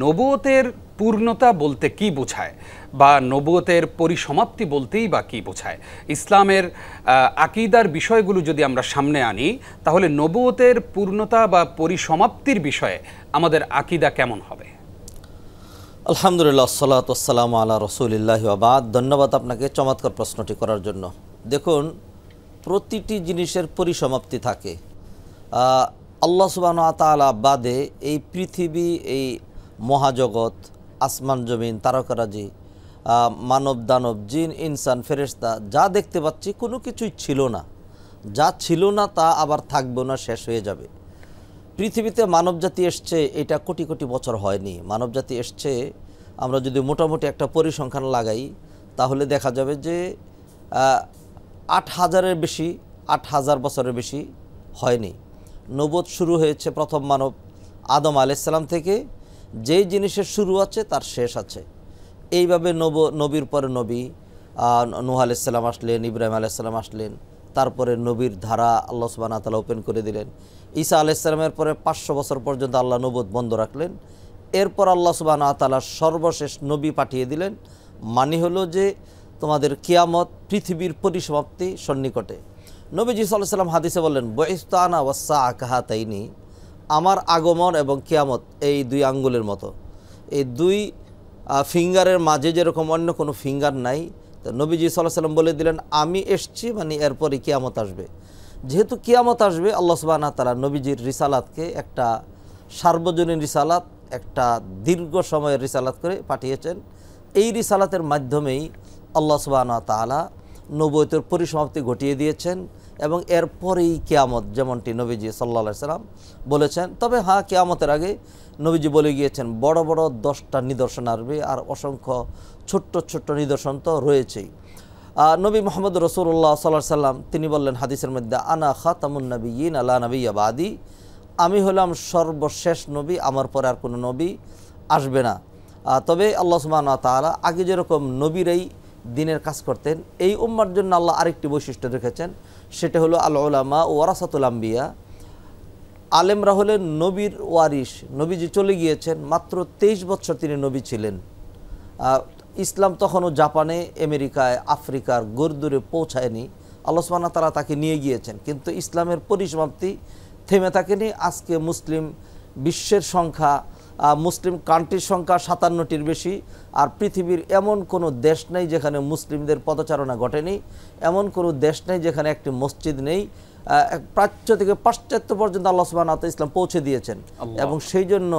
নবুয়তের পূর্ণতা বলতে কি বোঝায় বা নবুয়তের পরিসমাপ্তি বলতেই বা কি বোঝায়? ইসলামের আকীদার বিষয়গুলো যদি আমরা সামনে আনি, তাহলে নবুয়তের পূর্ণতা বা পরিসমাপ্তির বিষয়ে আমাদের আকীদা কেমন হবে? আলহামদুলিল্লাহ, সালাতু ওয়াসসালামু আলা রাসূলিল্লাহি ওয়া বাদ। ধন্যবাদ আপনাকে চমৎকার প্রশ্নটি করার জন্য। দেখুন, প্রতিটি জিনিসের পরিসমাপ্তি থাকে। আল্লাহ সুবহানাহু ওয়া তাআলা বাদে এই পৃথিবী, এই মহাজগৎ, আসমান জমিন, তারকারাজি, মানব দানব, জিন ইনসান, ফেরেশতা যা দেখতে পাচ্ছি কোনো কিছুই ছিল না। যা ছিল না তা আবার থাকবে না, শেষ হয়ে যাবে। পৃথিবীতে মানবজাতি এসছে, এটা কোটি কোটি বছর হয়নি। মানবজাতি এসছে, আমরা যদি মোটামুটি একটা পরিসংখ্যান লাগাই তাহলে দেখা যাবে যে ৮,০০০-এর বেশি, ৮,০০০ বছরের বেশি হয়নি। নবুয়ত শুরু হয়েছে প্রথম মানব আদম আলাইহিস সালাম থেকে। যেই জিনিসের শুরু আছে তার শেষ আছে। এইভাবে নবীর পরে নবী, নূহ আলাইহিস সালাম আসলেন, ইব্রাহিম আলাইহিস সালাম আসলেন, তারপরে নবীর ধারা আল্লাহ সুবহানাহু ওয়া তাআলা ওপেন করে দিলেন। ঈসা আলাইহিস সালামের পরে ৫০০ বছর পর্যন্ত আল্লাহ নবুয়ত বন্ধ রাখলেন। এরপর আল্লাহ সুবহানাহু ওয়া তাআলা সর্বশেষ নবী পাঠিয়ে দিলেন। মানে হলো যে তোমাদের কিয়ামত, পৃথিবীর পরিসমাপ্তি সন্নিকটে। নবীজি সাল্লাল্লাহু আলাইহি ওয়াসাল্লাম হাদিসে বললেন, বুইসতু আনা ওয়াস-সাআ কাহাতাইনি, আমার আগমন এবং কিয়ামত এই দুই আঙ্গুলের মতো। এই দুই ফিঙ্গারের মাঝে যেরকম অন্য কোনো ফিঙ্গার নাই, তো নবীজি সাল্লাল্লাহু আলাইহি ওয়াসাল্লাম বলে দিলেন, আমি এসছি, মানে এরপরই কিয়ামত আসবে। যেহেতু কিয়ামত আসবে, আল্লাহ সুবহানাহু ওয়া তাআলা নবীজির রিসালাতকে একটা সার্বজনীন রিসালাত, একটা দীর্ঘ সময়ের রিসালাত করে পাঠিয়েছেন। এই রিসালাতের মাধ্যমেই আল্লাহ সুবহানাহু ওয়া তাআলা নবুয়তের পরিসমাপ্তি ঘটিয়ে দিয়েছেন এবং এরপরেই কিয়ামত, যেমনটি নবীজি সাল্লাল্লাহু আলাইহি সাল্লাম বলেছেন। তবে হ্যাঁ, কিয়ামতের আগে নবীজি বলে গিয়েছেন বড় বড় 10টা নিদর্শন আসবে, আর অসংখ্য ছোট্ট ছোট্ট নিদর্শন তো রয়েছেই। নবী মুহাম্মদ রাসূলুল্লাহ সাল্লাল্লাহু আলাইহি সাল্লাম তিনি বললেন হাদিসের মধ্যে, আনা খাতামুন নাবিয়্যিন লা নাবিয়্যা বাদি, আমি হলাম সর্বশেষ নবী, আমার পরে আর কোনো নবী আসবে না। তবে আল্লাহ সুবহানাহু ওয়া তাআলা আগে যেরকম নবীরাই দিনের কাজ করতেন, এই উম্মার জন্য আল্লাহ আরেকটি বৈশিষ্ট্য রেখেছেন, সেটা হলো আল উলামা ওয়ারাসাতুল আম্বিয়া। আলেমরা হলেন নবীর ওয়ারিস। নবীজি চলে গিয়েছেন, মাত্র 23 বছর তিনি নবী ছিলেন। ইসলাম তখনও জাপানে, আমেরিকায়, আফ্রিকার গরদূরে পৌঁছায়নি। আল্লাহ সুবহানাহু ওয়া তাআলা তাকে নিয়ে গিয়েছেন, কিন্তু ইসলামের পরিসমাপ্তি থেমে থাকেনি। আজকে মুসলিম বিশ্বের সংখ্যা, মুসলিম কান্ট্রির সংখ্যা 57টির বেশি। আর পৃথিবীর এমন কোনো দেশ নেই যেখানে মুসলিমদের পদচারণা ঘটেনি, এমন কোনো দেশ নেই যেখানে একটি মসজিদ নেই। প্রাচ্য থেকে পাশ্চাত্য পর্যন্ত আল্লাহ সুবহানাহু ওয়া তাআলা ইসলাম পৌঁছে দিয়েছেন। এবং সেই জন্য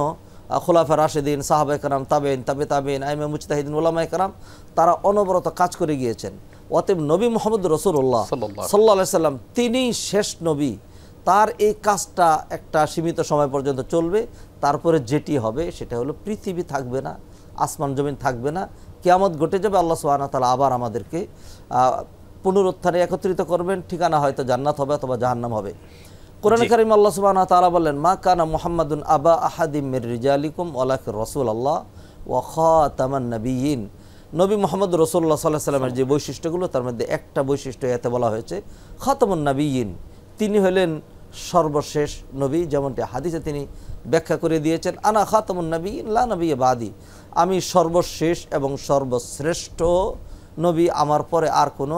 খোলাফা রাশেদিন, সাহাবায়ে কেরাম, তাবেঈন, তাবেঈন, আইমে মুজতাহিদিন, উলামায়ে কেরাম তারা অনবরত কাজ করে গিয়েছেন। অতএব নবী মুহাম্মদ রাসূলুল্লাহ সাল্লাল্লাহু আলাইহি সাল্লাম তিনি শেষ নবী। তার এই কাজটা একটা সীমিত সময় পর্যন্ত চলবে। তারপরে যেটি হবে সেটা হলো পৃথিবী থাকবে না, আসমান জমিন থাকবে না, কিয়ামত ঘটে যাবে। আল্লাহ সুবহানাহু ওয়া তাআলা আবার আমাদেরকে পুনরুত্থানে একত্রিত করবেন। ঠিকানা হয়তো জান্নাত হবে অথবা জাহান্নাম হবে। কোরআনে কারীমে আল্লাহ সুবহানাহু ওয়া তাআলা বললেন, মা কানা মুহাম্মাদুন আবা আহাদিম মির রিজালিকুম ওয়ালাকিন রাসূলুল্লাহ ওয়া খাতামান নাবিয়্যিন। নবী মুহাম্মদ রাসূলুল্লাহ সাল্লাল্লাহু আলাইহি সাল্লামের যে বৈশিষ্ট্যগুলো, তার মধ্যে একটা বৈশিষ্ট্য এতে বলা হয়েছে খাতামুন নাবিয়্যিন, তিনি হলেন সর্বশেষ নবী। যেমনটি হাদিসে তিনি ব্যাখ্যা করে দিয়েছেন, আনা খাতামুন নাবিয়্যিন লা নাবিয়্যা বাদি, আমি সর্বশেষ এবং সর্বশ্রেষ্ঠ নবী, আমার পরে আর কোনো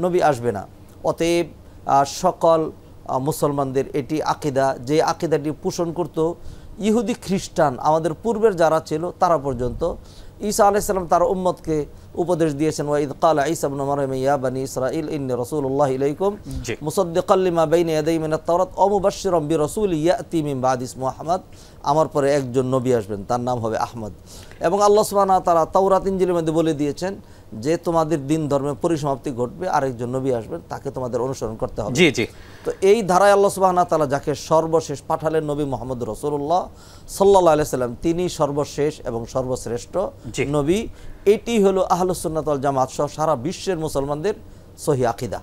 নবী আসবে না। অতএব সকল মুসলমানদের এটি আকীদা, যে আকীদাটি পোষণ করত ইহুদি খ্রিস্টান, আমাদের পূর্বের যারা ছিল তারা পর্যন্ত। ঈসা আলাইহিস সালাম তার উম্মতকে উপদেশ দিয়েছেন, ওয়া ইয ক্বালা ঈসা ইবনু মারইয়াম ইয়া বানি ইসরাঈল ইন্নী রাসূলুল্লাহি ইলাইকুম মুসাদ্দিকাল লিমা বাইনা ইয়াদাইহি মিনাত তাওরাত ওয়া মুবাশশিরাম বিরাসূলিন ইয়াতি মিন বাদি ইসমুহু আহমদ, আমার পরে একজন নবী আসবেন, তার নাম হবে আহমদ। এবং আল্লাহ সুবহানাহু ওয়া তাআলা তাওরাত ইনজিলের মধ্যে বলে দিয়েছেন যে তোমাদের দিন ধর্মের পরিসমাপ্তি ঘটবে, আরেকজন নবী আসবেন, তাকে তোমাদের অনুসরণ করতে হবে। জি জি। তো এই ধারায় আল্লাহ সুবহানাহু ওয়া তাআলা যাকে সর্বশেষ পাঠালেন, নবী মুহাম্মদ রাসূলুল্লাহ সাল্লাল্লাহু আলাইহি সাল্লাম, তিনি সর্বশেষ এবং সর্বশ্রেষ্ঠ নবী। এটি হলো আহলুস সুন্নাত ওয়াল জামাত সহ সারা বিশ্বের মুসলমানদের সহিহ আকীদা।